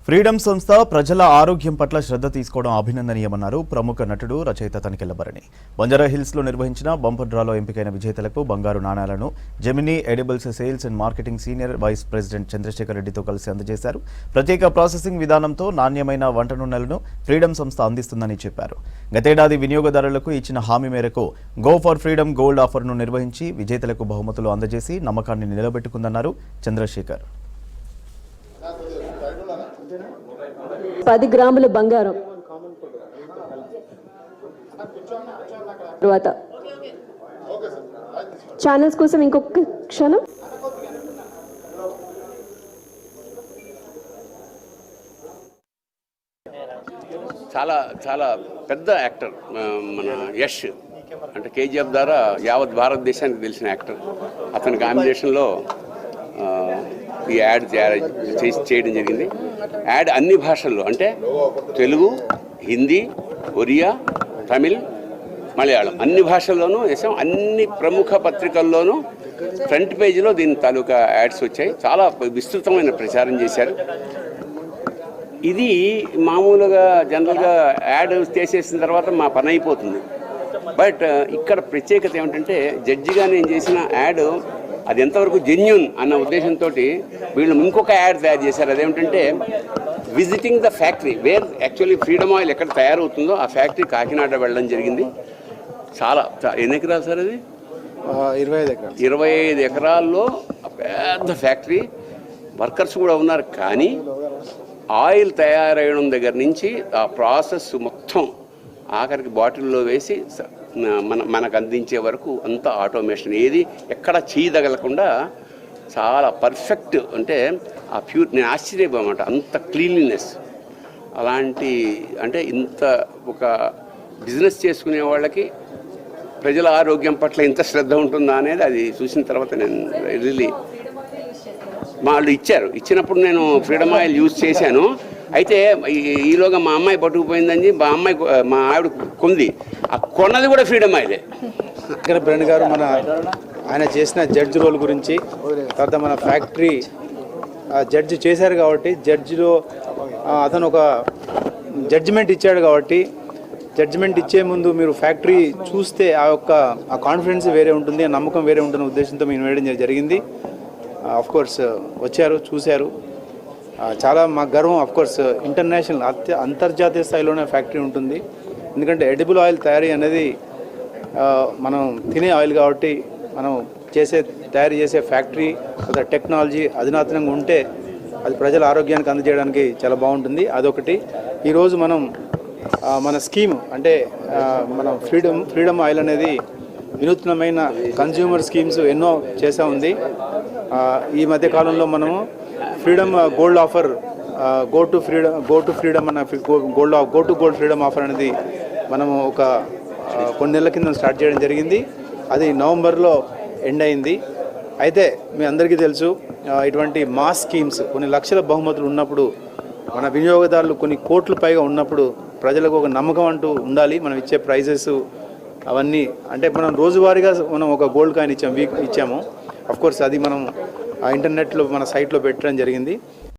Freedom సంస్థ ప్రజల ఆరోగ్యం పట్ల శ్రద్ధ తీసుకోవడం అభినందనీయమన్నారు ప్రముఖ నటుడు రచయిత తనికెళ్ల భరణి. బంజారా హిల్స్ లో నిర్వహించిన బంపర్ డ్రాలో ఎంపికైన విజేతలకు బంగారు నాణాలను Gemini edibles sales and marketing senior vice president Chandrasekhar రెడ్డితో కలిసి అందజేశారు. ప్రత్యేక ప్రాసెసింగ్ విధానంతో నాణ్యమైన వంట నూనెలను ఫ్రీడమ్ సంస్థ అందిస్తుందని చెప్పారు. గతేడాది వినియోగదారులకు ఇచ్చిన హామీ మేరకు గో ఫర్ ఫ్రీడమ్ గోల్డ్ ఆఫర్ను నిర్వహించి విజేతలకు బహుమతులు అందజేసి నమ్మకాన్ని నిలబెట్టుకుందన్నారు చంద్రశేఖర్. 10 గ్రాముల బంగారం తర్వాత ఛానల్స్ కోసం ఇంకొక క్షణం. చాలా చాలా పెద్ద యాక్టర్ మన యష్ అంటే కేజీఎఫ్ ద్వారా యావత్ భారతదేశానికి తెలిసిన యాక్టర్. అతని కాంబినేషన్లో ఈ యాడ్ చేయడం జరిగింది. యాడ్ అన్ని భాషల్లో అంటే తెలుగు, హిందీ, ఒరియా, తమిళ్, మలయాళం అన్ని భాషల్లోనూ వేసాం. అన్ని ప్రముఖ పత్రికల్లోనూ ఫ్రంట్ పేజీలో దీని తాలూకా యాడ్స్ వచ్చాయి. చాలా విస్తృతమైన ప్రచారం చేశారు. ఇది మామూలుగా జనరల్గా యాడ్ చేసేసిన తర్వాత మా పని అయిపోతుంది. బట్ ఇక్కడ ప్రత్యేకత ఏమిటంటే జడ్జిగా నేను చేసిన యాడ్ అది ఎంతవరకు జెన్యూన్ అన్న ఉద్దేశంతో వీళ్ళు ఇంకొక యాడ్ తయారు చేశారు. అదేమిటంటే visiting the factory where actually Freedom oil ఎక్కడ తయారవుతుందో ఆ ఫ్యాక్టరీ కాకినాడ వెళ్ళడం జరిగింది. చాలా ఎన్ని ఎకరాలు సార్ అది? 25 ఎకరాల్లో పెద్ద ఫ్యాక్టరీ. వర్కర్స్ కూడా ఉన్నారు. కానీ ఆయిల్ తయారయ్యడం దగ్గర నుంచి ఆ ప్రాసెస్ మొత్తం ఆఖరికి బాటిల్లో వేసి మనకు అందించే వరకు అంతా ఆటోమేషన్. ఏది ఎక్కడ చేయదగలకుండా చాలా పర్ఫెక్ట్. అంటే ఆ ప్యూర్ నేను ఆశ్చర్యపోయామాట. అంత క్లీన్లీనెస్ అలాంటి అంటే ఇంత ఒక బిజినెస్ చేసుకునే వాళ్ళకి ప్రజల ఆరోగ్యం పట్ల ఇంత శ్రద్ధ ఉంటుందా అనేది అది చూసిన తర్వాత నేను రియల్లీ వాళ్ళు ఇచ్చినప్పుడు నేను ఫ్రీడమ్ ఆయిల్ యూజ్ చేశాను. అయితే ఈలోగా మా అమ్మాయి పట్టుకుపోయిందని మా ఆవిడ కొంది. ఆ కొన్నది కూడా ఫ్రీడమ్ ఆయిలే. బ్రెండ్ గారు ఆయన చేసిన జడ్జి రోల్ గురించి, తర్వాత మన ఫ్యాక్టరీ జడ్జి చేశారు కాబట్టి జడ్జిలో అతను ఒక జడ్జిమెంట్ ఇచ్చాడు కాబట్టి జడ్జిమెంట్ ఇచ్చే ముందు మీరు ఫ్యాక్టరీ చూస్తే ఆ కాన్ఫిడెన్స్ వేరే ఉంటుంది, ఆ నమ్మకం వేరే ఉంటున్న ఉద్దేశంతో మేము వేయడం జరిగింది. కోర్స్ వచ్చారు, చూశారు. చాలా మా గర్వం. కోర్స్ ఇంటర్నేషనల్ అంతర్జాతీయ స్థాయిలోనే ఫ్యాక్టరీ ఉంటుంది. ఎందుకంటే ఎడిబుల్ ఆయిల్ తయారీ అనేది మనం తినే ఆయిల్ కాబట్టి మనం తయారు చేసే ఫ్యాక్టరీ టెక్నాలజీ అధునాతనంగా ఉంటే అది ప్రజల ఆరోగ్యానికి అందజేయడానికి చాలా బాగుంటుంది. అదొకటి. ఈరోజు మన స్కీమ్ అంటే మనం ఫ్రీడమ్ ఆయిల్ అనేది వినూత్నమైన కన్జ్యూమర్ స్కీమ్స్ ఎన్నో చేసా ఉంది. ఈ మధ్య కాలంలో మనము freedom gold offer go to freedom అన్న go to gold freedom offer అనేది మనము కొన్ని నెలల కింద స్టార్ట్ చేయడం జరిగింది. అది నవంబర్లో ఎండ్ అయింది. అయితే మీ అందరికీ తెలుసు, ఇటువంటి మాస్ స్కీమ్స్ కొన్ని లక్షల బహుమతులు ఉన్నప్పుడు, మన వినియోగదారులు కొన్ని కోట్ల పైగా ఉన్నప్పుడు ప్రజలకు ఒక నమ్మకం అంటూ ఉండాలి. మనం ఇచ్చే ప్రైజెస్ అవన్నీ అంటే మనం రోజువారీగా మనం ఒక గోల్డ్ కాయిన్ ఇచ్చాము. అఫ్కోర్స్ అది మనం ఇంటర్నెట్లో మన సైట్లో పెట్టడం జరిగింది.